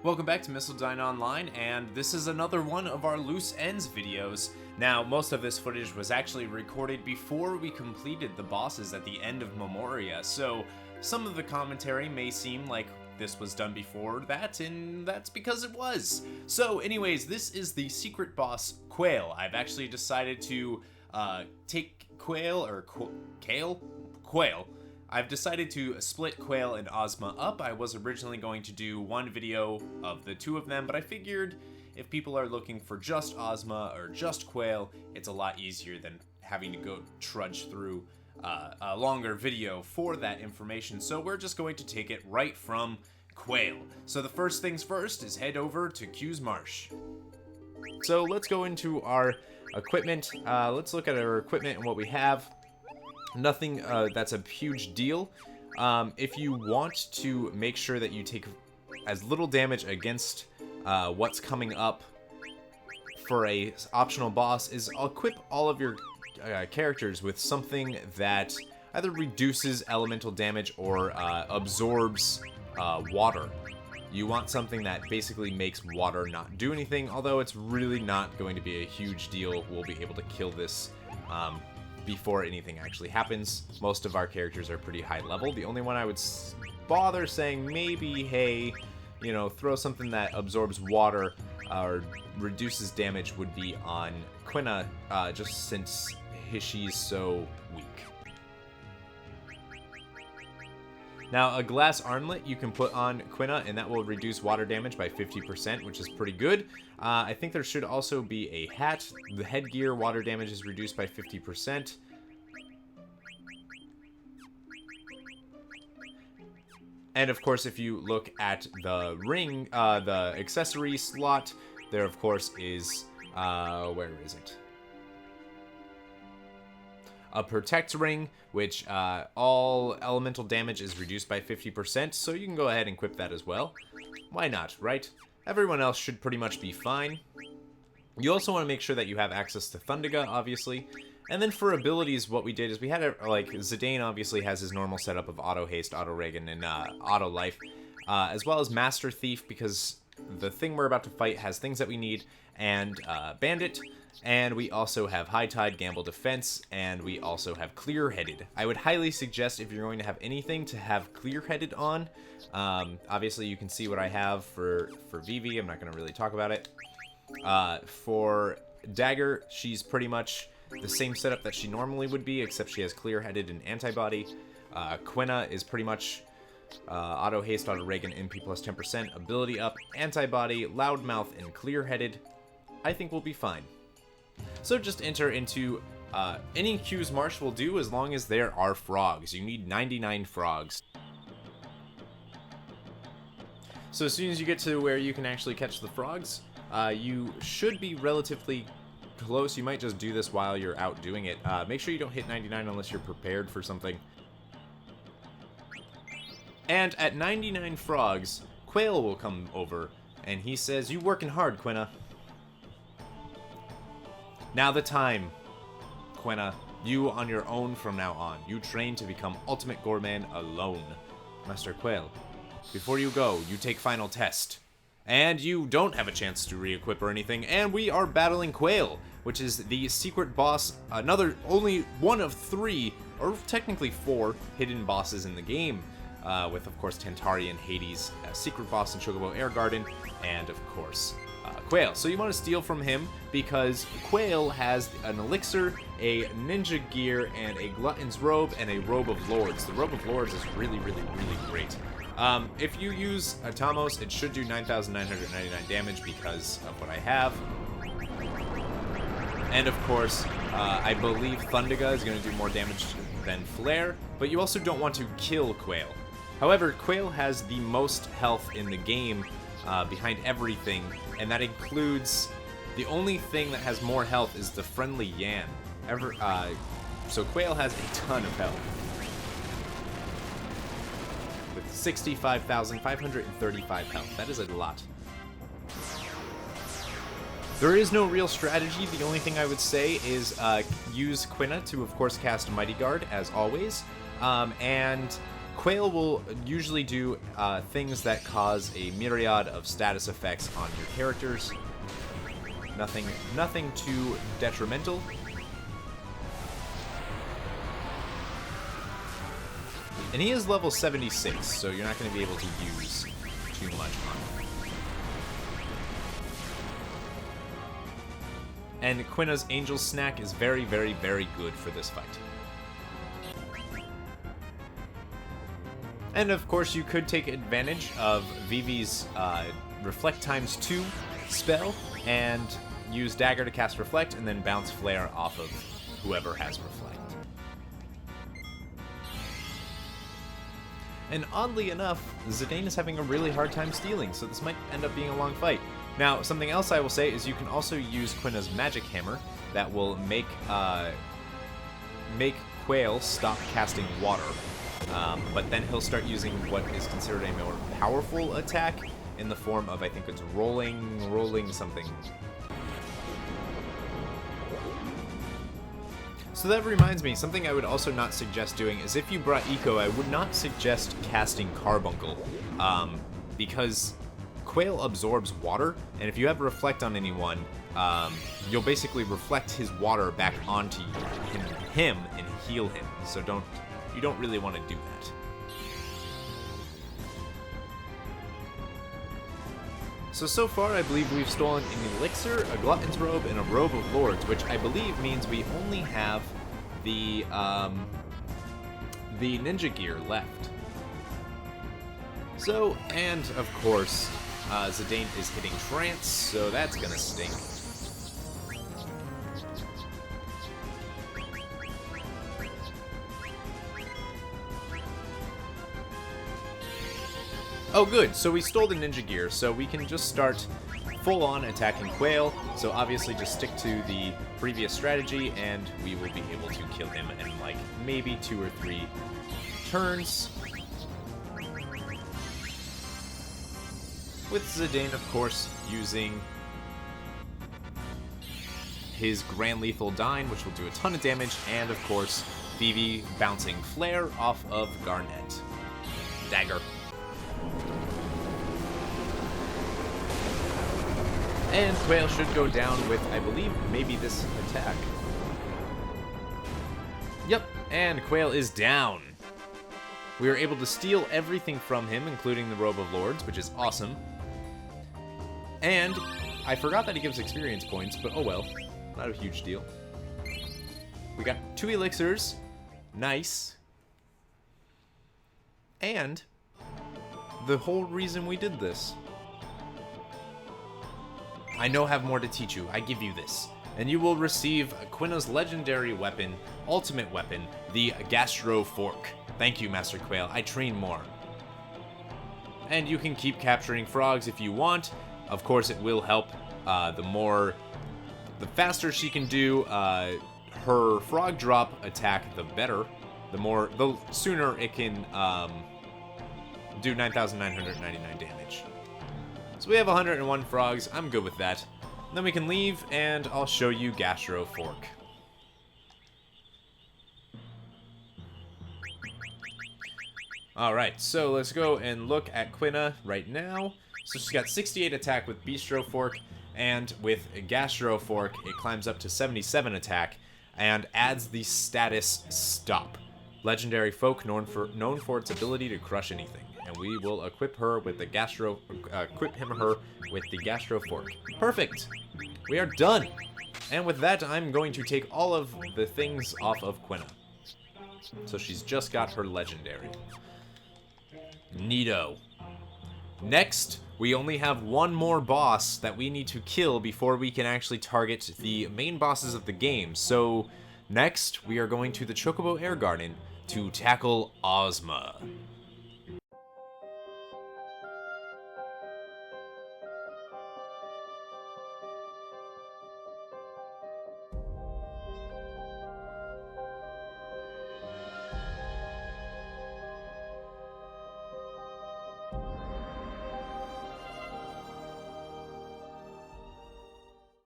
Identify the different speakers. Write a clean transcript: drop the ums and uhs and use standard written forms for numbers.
Speaker 1: Welcome back to Missildine Online, and this is another one of our Loose Ends videos. Now, most of this footage was actually recorded before we completed the bosses at the end of Memoria, so some of the commentary may seem like this was done before that, and that's because it was. So anyways, this is the secret boss, Quail. I've actually decided to take Quail, or Quail. I've decided to split Quail and Ozma up. I was originally going to do one video of the two of them, but I figured if people are looking for just Ozma or just Quail, it's a lot easier than having to go trudge through a longer video for that information. So we're just going to take it right from Quail. So the first things first is head over to Q's Marsh. So let's go into our equipment. Let's look at our equipment and what we have. Nothing that's a huge deal. If you want to make sure that you take as little damage against what's coming up for a optional boss, is equip all of your characters with something that either reduces elemental damage or absorbs water. You want something that basically makes water not do anything, although it's really not going to be a huge deal. We'll be able to kill this before anything actually happens. Most of our characters are pretty high level. The only one I would bother saying maybe, hey, you know, throw something that absorbs water or reduces damage would be on Quina, just since she's so weak. Now, a glass armlet you can put on Quina, and that will reduce water damage by 50%, which is pretty good. I think there should also be a hat. The headgear water damage is reduced by 50%. And of course, if you look at the ring, the accessory slot, there of course is, where is it? A protect ring, which all elemental damage is reduced by 50%, so you can go ahead and equip that as well. Why not, right? Everyone else should pretty much be fine. You also want to make sure that you have access to Thundiga, obviously. And then for abilities, what we did is we had, like, Zidane obviously has his normal setup of Auto Haste, Auto Reagan, and Auto Life, as well as Master Thief, because the thing we're about to fight has things that we need, and Bandit. And we also have High Tide, Gamble Defense, and we also have Clear Headed. I would highly suggest, if you're going to have anything, to have Clear Headed on. Obviously, you can see what I have for Vivi. I'm not going to really talk about it. For Dagger, she's pretty much the same setup that she normally would be, except she has Clear Headed and Antibody. Quina is pretty much Auto Haste, Auto Reagan, MP plus 10%, Ability Up, Antibody, Loudmouth, and Clear Headed. I think we'll be fine. So just enter into any Q's Marsh will do as long as there are frogs. You need 99 frogs. So as soon as you get to where you can actually catch the frogs, you should be relatively close. You might just do this while you're out doing it. Make sure you don't hit 99 unless you're prepared for something. And at 99 frogs, Quail will come over, and he says, "You working hard, Quina." Now the time, Quina. You on your own from now on. You train to become Ultimate Goreman alone. Master Quail, before you go, you take final test. And you don't have a chance to re-equip or anything, and we are battling Quail, which is the secret boss, only one of 3, or technically 4, hidden bosses in the game. With, of course, Tantarian, Hades, secret boss in Chocobo Air Garden, and, of course, Quail. So you want to steal from him because Quail has an elixir, a ninja gear, and a glutton's robe, and a robe of lords. The robe of lords is really, really, really great. If you use Atamos, it should do 9,999 damage because of what I have. And of course, I believe Thundiga is going to do more damage than Flare, but you also don't want to kill Quail. However, Quail has the most health in the game behind everything, and that includes the only thing that has more health is the friendly Yan. So Quail has a ton of health. With 65,535 health. That is a lot. There is no real strategy. The only thing I would say is use Quina to, of course, cast Mighty Guard, as always. And Quail will usually do things that cause a myriad of status effects on your characters. Nothing too detrimental. And he is level 76, so you're not going to be able to use too much on him. And Quina's Angel Snack is very, very, very good for this fight. And of course, you could take advantage of Vivi's Reflect ×2 spell and use Dagger to cast Reflect and then bounce Flare off of whoever has Reflect. And oddly enough, Zidane is having a really hard time stealing, so this might end up being a long fight. Now, something else I will say is you can also use Quina's Magic Hammer that will make Quail stop casting water. But then he'll start using what is considered a more powerful attack in the form of, I think it's rolling something. So that reminds me, something I would also not suggest doing is if you brought Eco, I would not suggest casting Carbuncle, because Quail absorbs water, and if you have Reflect on anyone, you'll basically reflect his water back onto him and heal him. So you don't really want to do that. So far, I believe we've stolen an Elixir, a Glutton's Robe, and a Robe of Lords, which I believe means we only have the Ninja Gear left. So, and of course, Zidane is hitting Trance, so that's gonna stink. Oh good, so we stole the Ninja Gear, so we can just start full-on attacking Quail. So obviously just stick to the previous strategy, and we will be able to kill him in like maybe 2 or 3 turns. With Zidane, of course, using his Grand Lethal Dyne, which will do a ton of damage, and of course, Vivi bouncing Flare off of Garnet. Dagger. And Quail should go down with, I believe, maybe this attack. Yep, and Quail is down. We were able to steal everything from him, including the Robe of Lords, which is awesome. And I forgot that he gives experience points, but oh well, not a huge deal. We got 2 elixirs. Nice. And the whole reason we did this. I know I have more to teach you. I give you this. And you will receive Quina's legendary weapon, ultimate weapon, the Gastro Fork. Thank you, Master Quail. I train more. And you can keep capturing frogs if you want. Of course, it will help. The faster she can do her frog drop attack, the better. The sooner it can do 9,999 damage. So we have 101 frogs. I'm good with that. Then we can leave, and I'll show you Gastro Fork. Alright, so let's go and look at Quina right now. So she's got 68 attack with Bistro Fork, and with Gastro Fork, it climbs up to 77 attack, and adds the status Stop. Legendary folk known for its ability to crush anything. And we will equip her with the Gastro Fork. Perfect! We are done! And with that, I'm going to take all of the things off of Quina. So she's just got her legendary. Neato. Next, we only have one more boss that we need to kill before we can actually target the main bosses of the game. So next, we are going to the Chocobo Air Garden to tackle Ozma.